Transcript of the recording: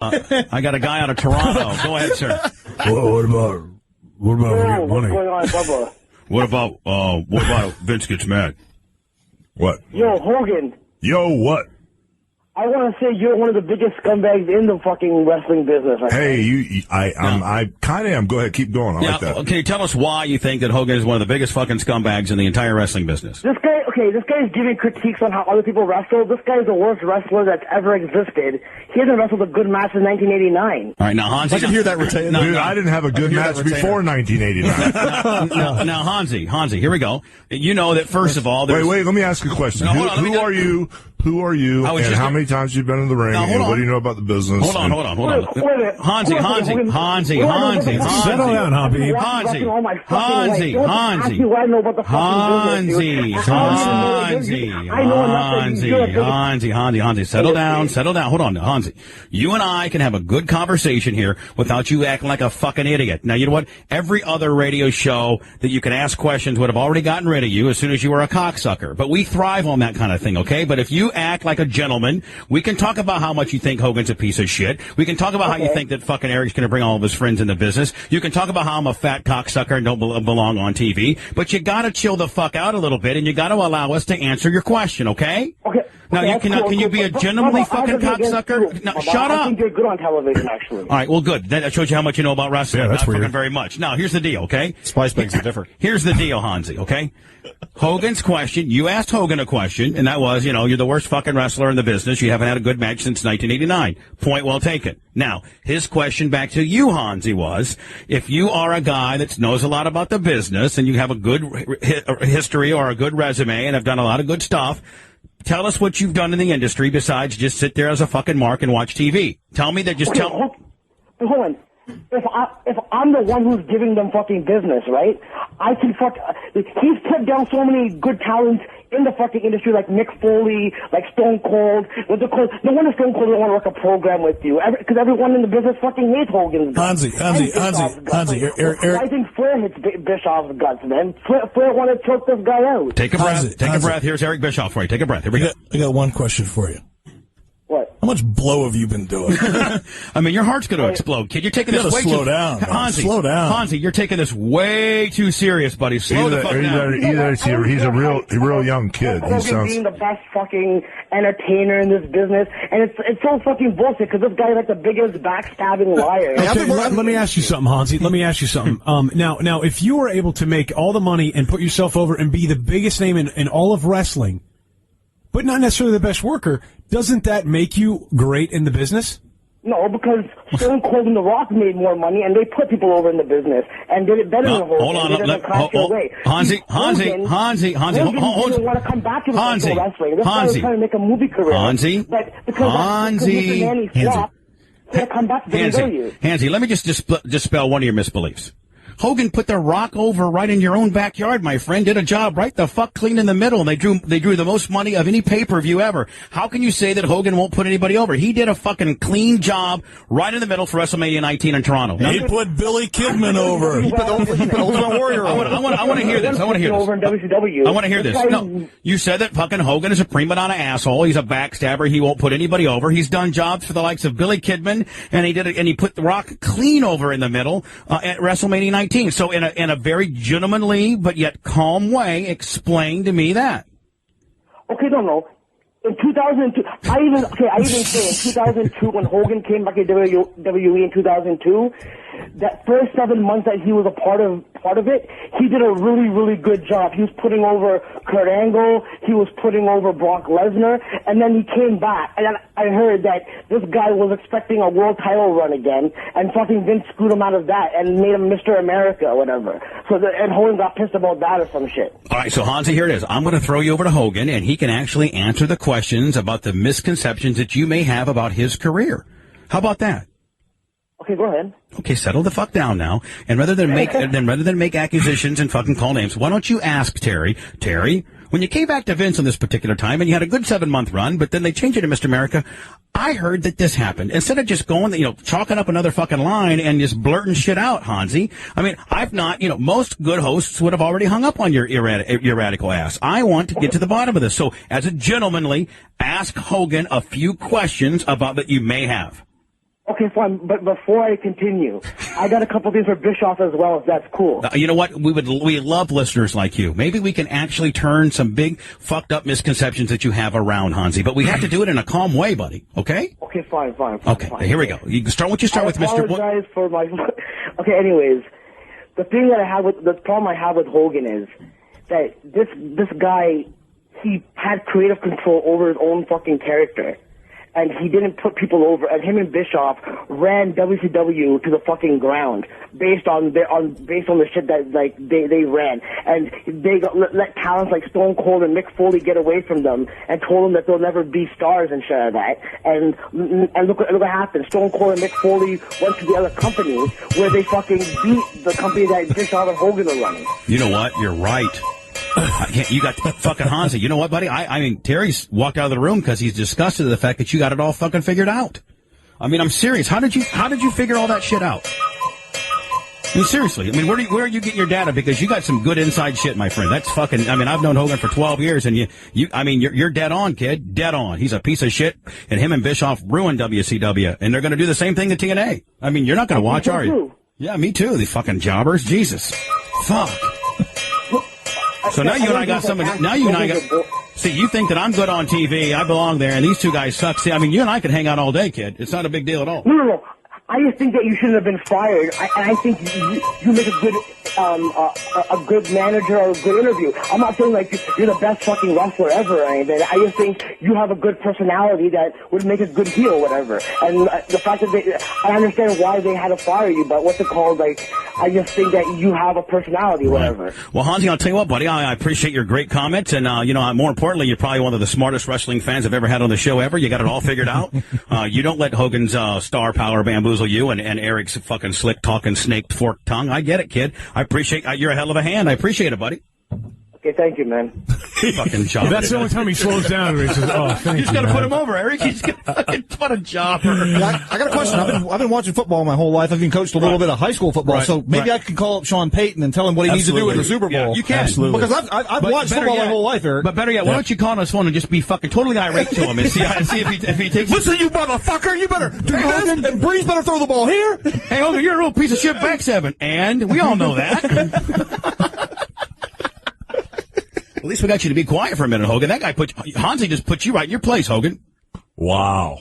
I got a guy out of Toronto. Go ahead, sir. What about Yo, money? what's going on, Bubba? What about Vince gets mad? What? Yo, Hogan. Yo, what? I want to say you're one of the biggest scumbags in the fucking wrestling business. Hey, I kind of am. Go ahead, keep going. I like that. Can you tell us why you think that Hogan is one of the biggest fucking scumbags in the entire wrestling business? This guy's giving critiques on how other people wrestle. This guy's the worst wrestler that's ever existed. He hasn't wrestled a good match since 1989. All right, now, Hanzi. I can hear that retainer. Dude, I didn't have a good match before 1989. now, Hanzi, here we go. You know that, first of all... Wait, let me ask you a question. No, Who are you, and how many times you've been in the ring, and what do you know about the business? Hold on. Hanzi. Settle down, Hobby. Hanzi. Settle down. Hold on, Hanzi. You and I can have a good conversation here without you acting like a fucking idiot. Now, you know what? Every other radio show that you can ask questions would have already gotten rid of you as soon as you were a cocksucker. But we thrive on that kind of thing, okay? But if you act like a gentleman, we can talk about how much you think Hogan's a piece of shit. We can talk about how you think that fucking Eric's going to bring all of his friends into business. You can talk about how I'm a fat cocksucker and don't belong on TV. But you got to chill the fuck out a little bit, and you got to allow us to answer your question, okay? Okay. Now, can you be a gentlemanly fucking cocksucker? No, shut up. I think you're good on television, actually. All right, well, good. That shows you how much you know about wrestling. Yeah, that's Not weird. fucking very much. Now, here's the deal, okay? Spice makes it different. Here's the deal, Hanzi, okay? Hogan's question, you asked Hogan a question, and that was, you're the worst fucking wrestler in the business. You haven't had a good match since 1989. Point well taken. Now, his question back to you, Hanzi, was, if you are a guy that knows a lot about the business and you have a good history or a good resume and have done a lot of good stuff, tell us what you've done in the industry besides just sit there as a fucking mark and watch TV. Tell me that Hold on. If I'm the one who's giving them fucking business, right? I can he's put down so many good talents in the fucking industry, like Mick Foley, like Stone Cold. No wonder Stone Cold doesn't want to work a program with you, because everyone in the business fucking hates Hogan's guts. Hanzi. I think Flair hits Bischoff's guts, man. Flair wanted to choke this guy out. Take a breath. Take a breath. Here's Eric Bischoff for you. Take a breath. Here we go. I got one question for you. What? How much blow have you been doing? I mean, your heart's going to explode, kid. You're taking this way slow down, Hanzi, slow down. Hanzi, you're taking this way too serious, buddy. Slow the fuck down. He's a real young kid. Hogan being the best fucking entertainer in this business, and it's so fucking bullshit because this guy's like the biggest backstabbing liar. Okay, let me ask you something, Hanzi. Let me ask you something. Now, if you were able to make all the money and put yourself over and be the biggest name in all of wrestling, but not necessarily the best worker, doesn't that make you great in the business? No, because Stone Cold and The Rock made more money, and they put people over in the business and did it better than Hogan. Hold on, Hanzi, didn't want to come back to professional wrestling. This guy was trying to make a movie career. Hanzi, let me just dispel one of your misbeliefs. Hogan put The Rock over right in your own backyard, my friend. Did a job right the fuck clean in the middle, and they drew the most money of any pay-per-view ever. How can you say that Hogan won't put anybody over? He did a fucking clean job right in the middle for WrestleMania 19 in Toronto. He put Billy Kidman over. He put Ultimate Warrior over. I want to hear this. I want to hear this. Over in WCW. I want to hear this. No, you said that fucking Hogan is a prima donna asshole. He's a backstabber. He won't put anybody over. He's done jobs for the likes of Billy Kidman, and he put The Rock clean over in the middle at WrestleMania 19. So in a very gentlemanly but yet calm way, explain to me that. Okay, no. In 2002, I even say in 2002 when Hogan came back to WWE in 2002, that first 7 months that he was a part of it, he did a really, really good job. He was putting over Kurt Angle, he was putting over Brock Lesnar, and then he came back, and then I heard that this guy was expecting a world title run again, and fucking Vince screwed him out of that and made him Mr. America or whatever. And Hogan got pissed about that or some shit. All right, so Hanzi, here it is. I'm going to throw you over to Hogan, and he can actually answer the questions about the misconceptions that you may have about his career. How about that? Okay, go ahead. Okay, settle the fuck down now. And rather than make accusations and fucking call names, why don't you ask Terry, when you came back to Vince on this particular time and you had a good 7-month run, but then they changed it to Mr. America, I heard that this happened. Instead of just going, chalking up another fucking line and just blurting shit out, Hanzi. I mean, I've not, most good hosts would have already hung up on your radical ass. I want to get to the bottom of this. So, as a gentlemanly, ask Hogan a few questions about that you may have. Okay, fine, but before I continue, I got a couple things for Bischoff as well, if that's cool. You know what? We love listeners like you. Maybe we can actually turn some big fucked up misconceptions that you have around, Hanzi, but we have to do it in a calm way, buddy. Okay? Okay, fine. Okay, fine. Here we go. You can start with Mr. I apologize for my... Okay, anyways, the problem I have with Hogan is that this guy, he had creative control over his own fucking character. And he didn't put people over, and him and Bischoff ran WCW to the fucking ground based on the shit that like they ran, and they let talents like Stone Cold and Mick Foley get away from them, and told them that they'll never be stars and shit like that. And look what happened. Stone Cold and Mick Foley went to the other company where they fucking beat the company that Bischoff and Hogan are running. You know what? You're right. You got fucking Hanzi. You know what, buddy? I mean, Terry's walked out of the room because he's disgusted at the fact that you got it all fucking figured out. I mean, I'm serious. How did you figure all that shit out? I mean, seriously. I mean, where are you getting your data? Because you got some good inside shit, my friend. That's fucking. I mean, I've known Hogan for 12 years, and you're dead on, kid. Dead on. He's a piece of shit, and him and Bischoff ruined WCW, and they're going to do the same thing to TNA. I mean, you're not going to watch, are you? Yeah, me too. The fucking jobbers. Jesus. Fuck. So now you and I got something. Now you and I got. See, you think that I'm good on TV. I belong there, and these two guys suck. See, I mean, you and I can hang out all day, kid. It's not a big deal at all. No. I just think that you shouldn't have been fired. I think you make a good manager or a good interview. I'm not saying like you're the best fucking wrestler ever or anything. I just think you have a good personality that would make a good heel or whatever. And the fact that I understand why they had to fire you, but what's it called? Like, I just think that you have a personality or whatever. Right. Well, Hanzi, I'll tell you what, buddy. I appreciate your great comments, and more importantly, you're probably one of the smartest wrestling fans I've ever had on the show ever. You got it all figured out. You don't let Hogan's star power bamboozle you and Eric's fucking slick talking snake forked tongue. I get it, kid. I appreciate you're a hell of a hand. I appreciate it, buddy. Okay, thank you, man. Fucking job. That's the only time he slows down. He says, "Oh, thank you." You just got to put him over, Eric. He's got fucking what a jobber. I got a question. I've been watching football my whole life. I've been coached a little bit of high school football, so maybe I can call up Sean Payton and tell him what he needs to do with the Super Bowl. Yeah, you can. Absolutely. Because I've watched football my whole life, Eric. But better yet, why don't you call on his phone and just be fucking totally irate to him and see if he takes. Listen, you motherfucker! You better do this, and Breeze better throw the ball here. Hey, Hogan, you're a real piece of shit back seven, and we all know that. At least we got you to be quiet for a minute, Hogan. That guy Hanzi just put you right in your place, Hogan. Wow.